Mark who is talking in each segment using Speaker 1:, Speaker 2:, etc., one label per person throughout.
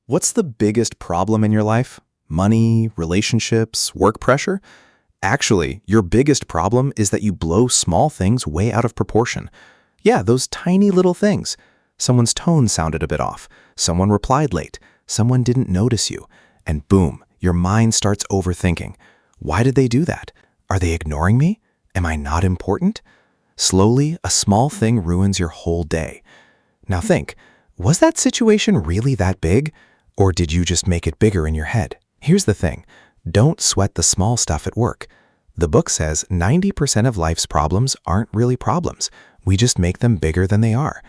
Speaker 1: What's the biggest problem in your life? Money, relationships, work pressure? Actually, your biggest problem is that you blow small things way out of proportion. Yeah, those tiny little things. Someone's tone sounded a bit off. Someone replied late. Someone didn't notice you. And boom, your mind starts overthinking. Why did they do that? Are they ignoring me? Am I not important? Slowly, a small thing ruins your whole day. Now think, was that situation really that big? Or did you just make it bigger in your head? Here's the thing. Don't sweat the small stuff at work. The book says 90% of life's problems aren't really problems. We just make them bigger than they are.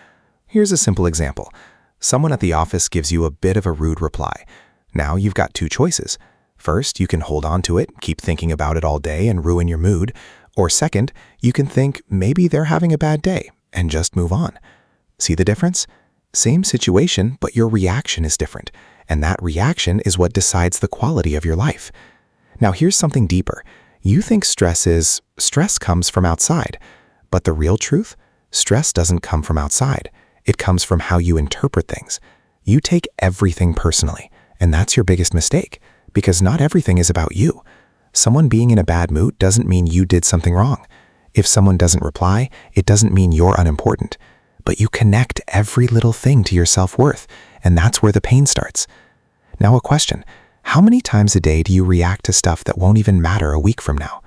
Speaker 1: Here's a simple example. Someone at the office gives you a bit of a rude reply. Now you've got two choices. First, you can hold on to it, keep thinking about it all day and ruin your mood. Or second, you can think maybe they're having a bad day and just move on. See the difference? Same situation, but your reaction is different. And that reaction is what decides the quality of your life. Now here's something deeper. You think stress comes from outside. But the real truth? Stress doesn't come from outside. It comes from how you interpret things. You take everything personally, and that's your biggest mistake, because not everything is about you. Someone being in a bad mood doesn't mean you did something wrong. If someone doesn't reply, it doesn't mean you're unimportant. But you connect every little thing to your self-worth, and that's where the pain starts. Now a question, how many times a day do you react to stuff that won't even matter a week from now?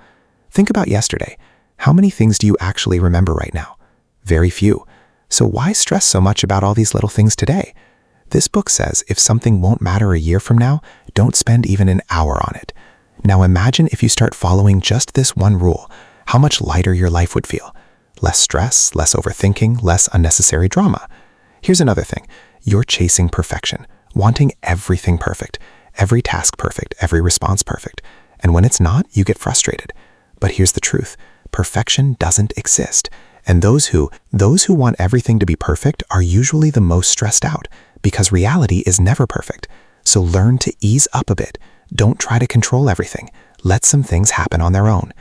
Speaker 1: Think about yesterday. How many things do you actually remember right now? Very few. So why stress so much about all these little things today? This book says if something won't matter a year from now, don't spend even an hour on it. Now imagine if you start following just this one rule, how much lighter your life would feel. Less stress, less overthinking, less unnecessary drama. Here's another thing. You're chasing perfection, wanting everything perfect, every task perfect, every response perfect. And when it's not, you get frustrated. But here's the truth. Perfection doesn't exist. And those who want everything to be perfect are usually the most stressed out, because reality is never perfect. So learn to ease up a bit. Don't try to control everything. Let some things happen on their own.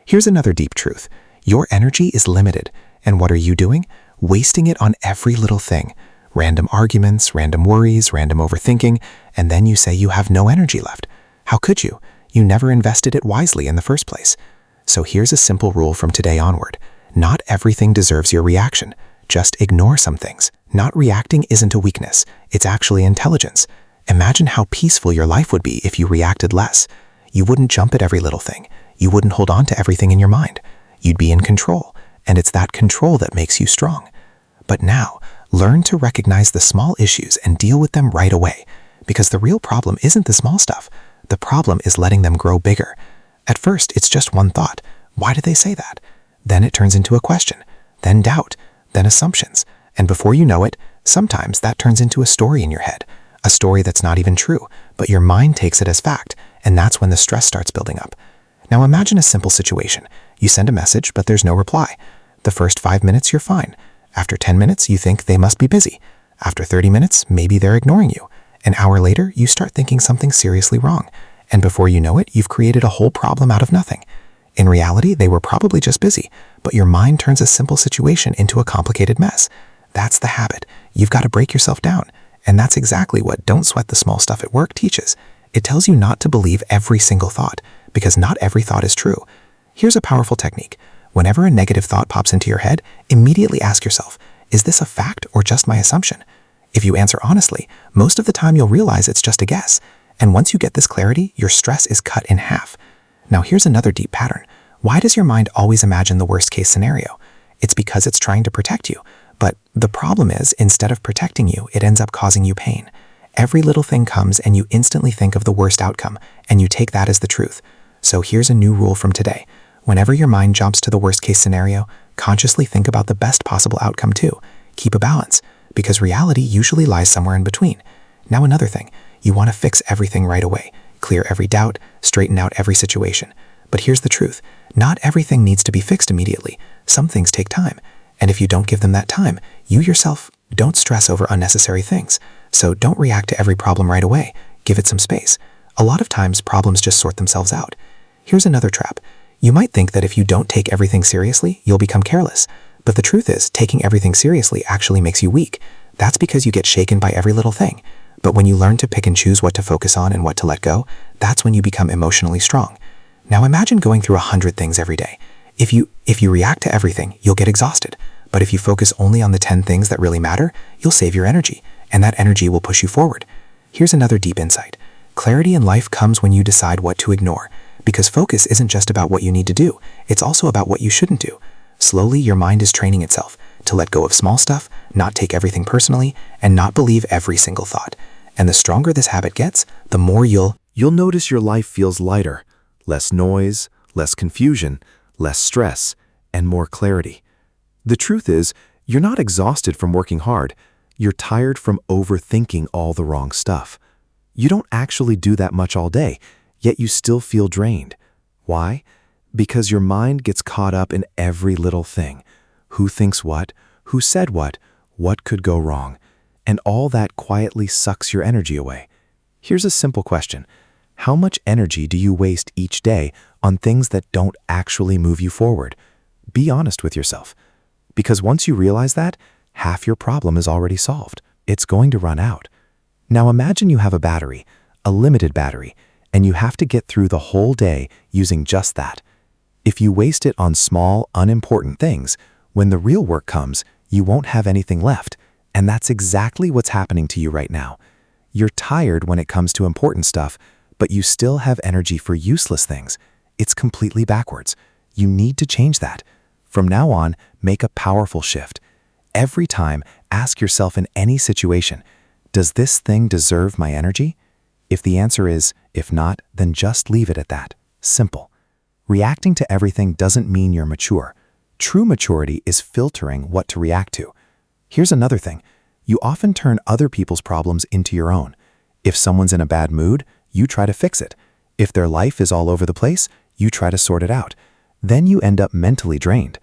Speaker 1: Here's another deep truth. Your energy is limited. And what are you doing? Wasting it on every little thing. Random arguments, random worries, random overthinking, and then you say you have no energy left. How could you? You never invested it wisely in the first place. So here's a simple rule from today onward. Not everything deserves your reaction. Just ignore some things. Not reacting isn't a weakness. It's actually intelligence. Imagine how peaceful your life would be if you reacted less. You wouldn't jump at every little thing. You wouldn't hold on to everything in your mind. You'd be in control, and it's that control that makes you strong. But now, learn to recognize the small issues and deal with them right away, because the real problem isn't the small stuff. The problem is letting them grow bigger. At first, it's just one thought. Why did they say that? Then it turns into a question, then doubt, then assumptions. And before you know it, sometimes that turns into a story in your head, a story that's not even true, but your mind takes it as fact, and that's when the stress starts building up. Now imagine a simple situation. You send a message, but there's no reply. The first 5 minutes, you're fine. After 10 minutes, you think they must be busy. After 30 minutes, maybe they're ignoring you. An hour later, you start thinking something seriously wrong. And before you know it, you've created a whole problem out of nothing. In reality, they were probably just busy, but your mind turns a simple situation into a complicated mess. That's the habit. You've got to break yourself down. And that's exactly what Don't Sweat the Small Stuff at Work teaches. It tells you not to believe every single thought, because not every thought is true. Here's a powerful technique. Whenever a negative thought pops into your head, immediately ask yourself, is this a fact or just my assumption? If you answer honestly, most of the time you'll realize it's just a guess. And once you get this clarity, your stress is cut in half. Now here's another deep pattern. Why does your mind always imagine the worst case scenario? It's because it's trying to protect you. But the problem is, instead of protecting you, it ends up causing you pain. Every little thing comes and you instantly think of the worst outcome, and you take that as the truth. So here's a new rule from today. Whenever your mind jumps to the worst case scenario, consciously think about the best possible outcome too. Keep a balance, because reality usually lies somewhere in between. Now another thing, you want to fix everything right away, clear every doubt, straighten out every situation. But here's the truth, not everything needs to be fixed immediately. Some things take time, and if you don't give them that time, you yourself don't stress over unnecessary things. So don't react to every problem right away, give it some space. A lot of times problems just sort themselves out. Here's another trap. You might think that if you don't take everything seriously, you'll become careless. But the truth is, taking everything seriously actually makes you weak. That's because you get shaken by every little thing.
Speaker 2: But when you learn to pick and choose what to focus on and what to let go, that's when you become emotionally strong. Now imagine going through 100 things every day. If you react to everything, you'll get exhausted. But if you focus only on the 10 things that really matter, you'll save your energy, and that energy will push you forward. Here's another deep insight. Clarity in life comes when you decide what to ignore, because focus isn't just about what you need to do, it's also about what you shouldn't do. Slowly, your mind is training itself to let go of small stuff, not take everything personally, and not believe every single thought. And the stronger this habit gets, the more you'll
Speaker 1: Notice your life feels lighter, less noise, less confusion, less stress, and more clarity. The truth is, you're not exhausted from working hard. You're tired from overthinking all the wrong stuff. You don't actually do that much all day, yet you still feel drained. Why? Because your mind gets caught up in every little thing. Who thinks what? Who said what? What could go wrong? And all that quietly sucks your energy away. Here's a simple question. How much energy do you waste each day on things that don't actually move you forward? Be honest with yourself. Because once you realize that, half your problem is already solved. It's going to run out. Now imagine you have a battery, a limited battery, and you have to get through the whole day using just that. If you waste it on small, unimportant things, when the real work comes, you won't have anything left. And that's exactly what's happening to you right now. You're tired when it comes to important stuff, but you still have energy for useless things. It's completely backwards. You need to change that. From now on, make a powerful shift. Every time, ask yourself in any situation, does this thing deserve my energy? If the answer is, if not, then just leave it at that. Simple. Reacting to everything doesn't mean you're mature. True maturity is filtering what to react to. Here's another thing. You often turn other people's problems into your own. If someone's in a bad mood, you try to fix it. If their life is all over the place, you try to sort it out. Then you end up mentally drained.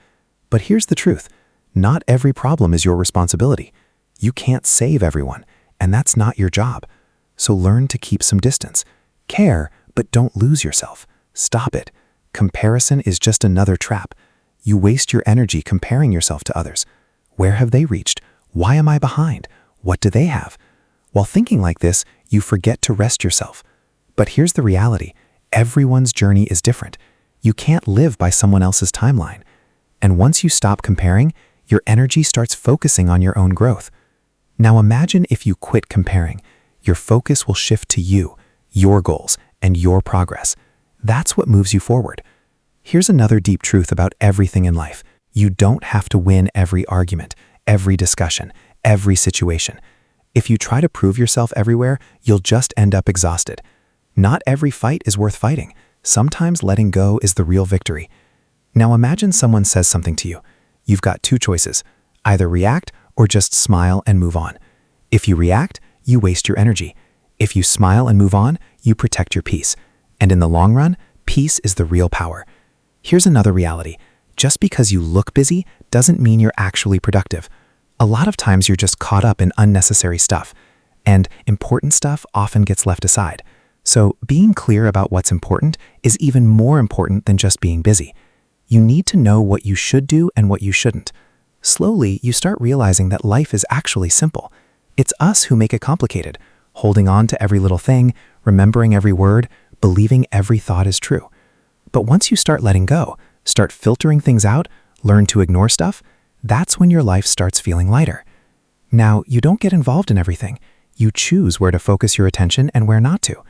Speaker 1: But here's the truth. Not every problem is your responsibility. You can't save everyone, and that's not your job. So learn to keep some distance. Care, but don't lose yourself. Stop it. Comparison is just another trap. You waste your energy comparing yourself to others. Where have they reached? Why am I behind? What do they have? While thinking like this, you forget to rest yourself. But here's the reality. Everyone's journey is different. You can't live by someone else's timeline. And once you stop comparing, your energy starts focusing on your own growth. Now imagine if you quit comparing. Your focus will shift to you, your goals, and your progress. That's what moves you forward. Here's another deep truth about everything in life. You don't have to win every argument, every discussion, every situation. If you try to prove yourself everywhere, you'll just end up exhausted. Not every fight is worth fighting. Sometimes letting go is the real victory. Now imagine someone says something to you. You've got two choices. Either react or just smile and move on. If you react, you waste your energy. If you smile and move on, you protect your peace. And in the long run, peace is the real power. Here's another reality. Just because you look busy doesn't mean you're actually productive. A lot of times you're just caught up in unnecessary stuff, and important stuff often gets left aside. So being clear about what's important is even more important than just being busy. You need to know what you should do and what you shouldn't. Slowly, you start realizing that life is actually simple. It's us who make it complicated, holding on to every little thing, remembering every word, believing every thought is true. But once you start letting go, start filtering things out, learn to ignore stuff, that's when your life starts feeling lighter. Now, you don't get involved in everything. You choose where to focus your attention and where not to.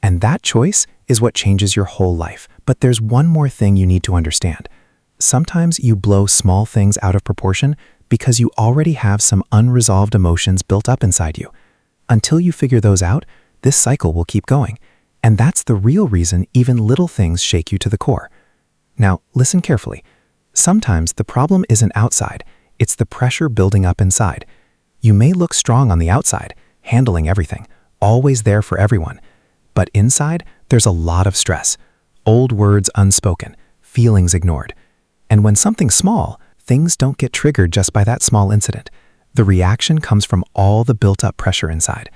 Speaker 1: And that choice is what changes your whole life. But there's one more thing you need to understand. Sometimes you blow small things out of proportion because you already have some unresolved emotions built up inside you. Until you figure those out, this cycle will keep going. And that's the real reason even little things shake you to the core. Now, listen carefully. Sometimes the problem isn't outside, it's the pressure building up inside. You may look strong on the outside, handling everything, always there for everyone. But inside, there's a lot of stress. Old words unspoken, feelings ignored. And when something's small, things don't get triggered just by that small incident. The reaction comes from all the built-up pressure inside.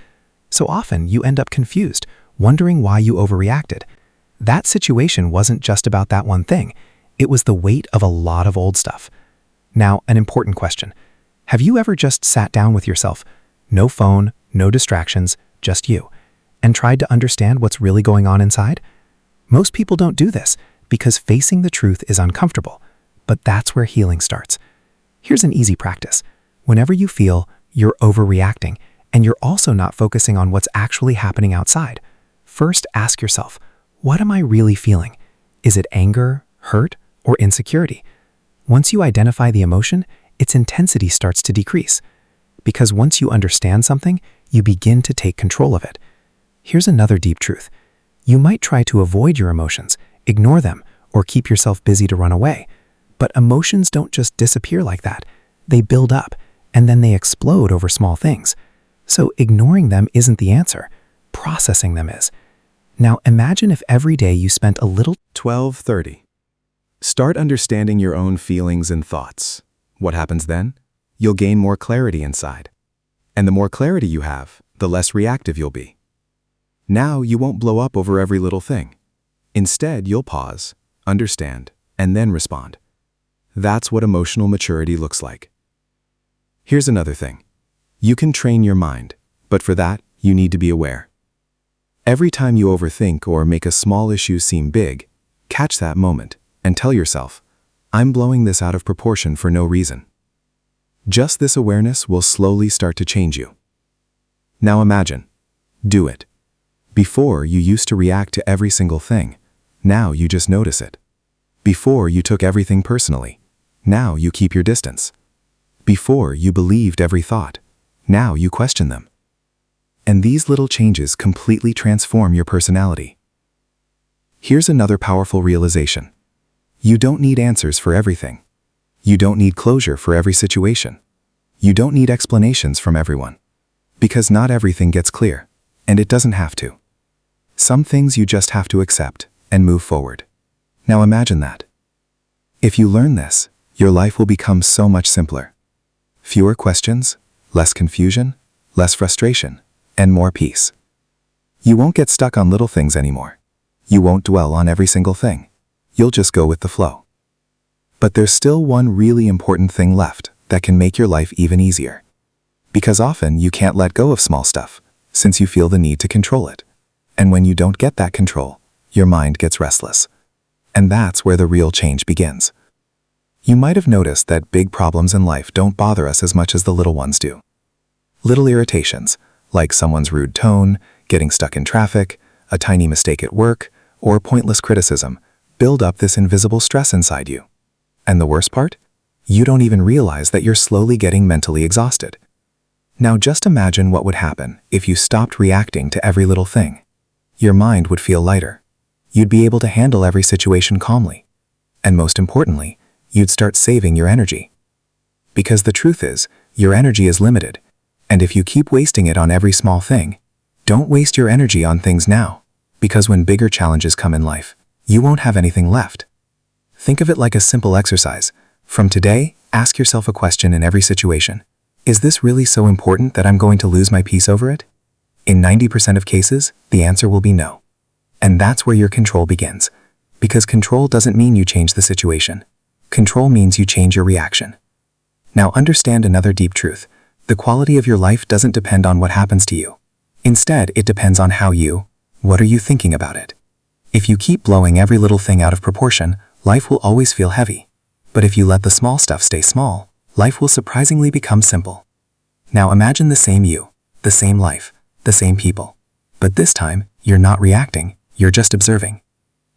Speaker 1: So often, you end up confused, wondering why you overreacted. That situation wasn't just about that one thing. It was the weight of a lot of old stuff. Now, an important question. Have you ever just sat down with yourself? No phone, no distractions,
Speaker 2: just you, and tried to understand what's really going on inside? Most people don't do this because facing the truth is uncomfortable, but that's where healing starts. Here's an easy practice. Whenever you feel you're overreacting and you're also not focusing on what's actually happening outside, first ask yourself, what am I really feeling? Is it anger, hurt, or insecurity? Once you identify the emotion, its intensity starts to decrease. Because once you understand something, you begin to take control of it. Here's another deep truth. You might try to avoid your emotions, ignore them, or keep yourself busy to run away. But emotions don't just disappear like that. They build up, and then they explode over small things. So ignoring them isn't the answer. Processing them is. Now imagine if every day you spent a little
Speaker 1: 12:30. Start understanding your own feelings and thoughts. What happens then? You'll gain more clarity inside. And the more clarity you have, the less reactive you'll be. Now you won't blow up over every little thing. Instead, you'll pause, understand, and then respond. That's what emotional maturity looks like. Here's another thing. You can train your mind, but for that, you need to be aware. Every time you overthink or make a small issue seem big, catch that moment and tell yourself, I'm blowing this out of proportion for no reason. Just this awareness will slowly start to change you. Now imagine. Do it. Before, you used to react to every single thing. Now you just notice it. Before, you took everything personally. Now you keep your distance. Before, you believed every thought. Now you question them. And these little changes completely transform your personality. Here's another powerful realization. You don't need answers for everything. You don't need closure for every situation. You don't need explanations from everyone. Because not everything gets clear, and it doesn't have to. Some things you just have to accept and move forward. Now imagine that. If you learn this, your life will become so much simpler. Fewer questions, less confusion, less frustration, and more peace. You won't get stuck on little things anymore. You won't dwell on every single thing. You'll just go with the flow. But there's still one really important thing left that can make your life even easier. Because often you can't let go of small stuff, since you feel the need to control it. And when you don't get that control, your mind gets restless. And that's where the real change begins. You might have noticed that big problems in life don't bother us as much as the little ones do. Little irritations, like someone's rude tone, getting stuck in traffic, a tiny mistake at work, or pointless criticism, build up this invisible stress inside you. And the worst part? You don't even realize that you're slowly getting mentally exhausted. Now just imagine what would happen if you stopped reacting to every little thing. Your mind would feel lighter. You'd be able to handle every situation calmly. And most importantly, you'd start saving your energy. Because the truth is, your energy is limited. And if you keep wasting it on every small thing, don't waste your energy on things now. Because when bigger challenges come in life, you won't have anything left. Think of it like a simple exercise. From today, ask yourself a question in every situation. Is this really so important that I'm going to lose my peace over it? In 90% of cases, the answer will be no. And that's where your control begins. Because control doesn't mean you change the situation. Control means you change your reaction. Now understand another deep truth. The quality of your life doesn't depend on what happens to you. Instead, it depends on what are you thinking about it? If you keep blowing every little thing out of proportion, life will always feel heavy. But if you let the small stuff stay small, life will surprisingly become simple. Now imagine the same you, the same life, the same people. But this time, you're not reacting, you're just observing.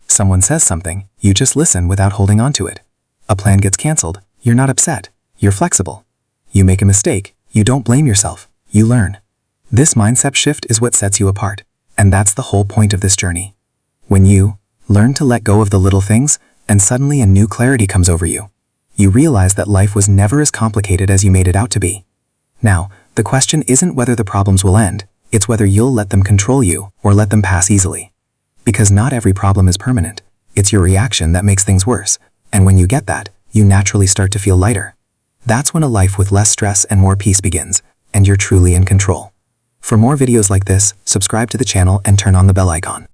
Speaker 1: Someone says something, you just listen without holding on to it. A plan gets canceled, you're not upset, you're flexible. You make a mistake, you don't blame yourself, you learn. This mindset shift is what sets you apart, and that's the whole point of this journey. When you learn to let go of the little things, and suddenly a new clarity comes over you, you realize that life was never as complicated as you made it out to be. Now, the question isn't whether the problems will end, it's whether you'll let them control you or let them pass easily. Because not every problem is permanent. It's your reaction that makes things worse, and when you get that, you naturally start to feel lighter. That's when a life with less stress and more peace begins, and you're truly in control. For more videos like this, subscribe to the channel and turn on the bell icon.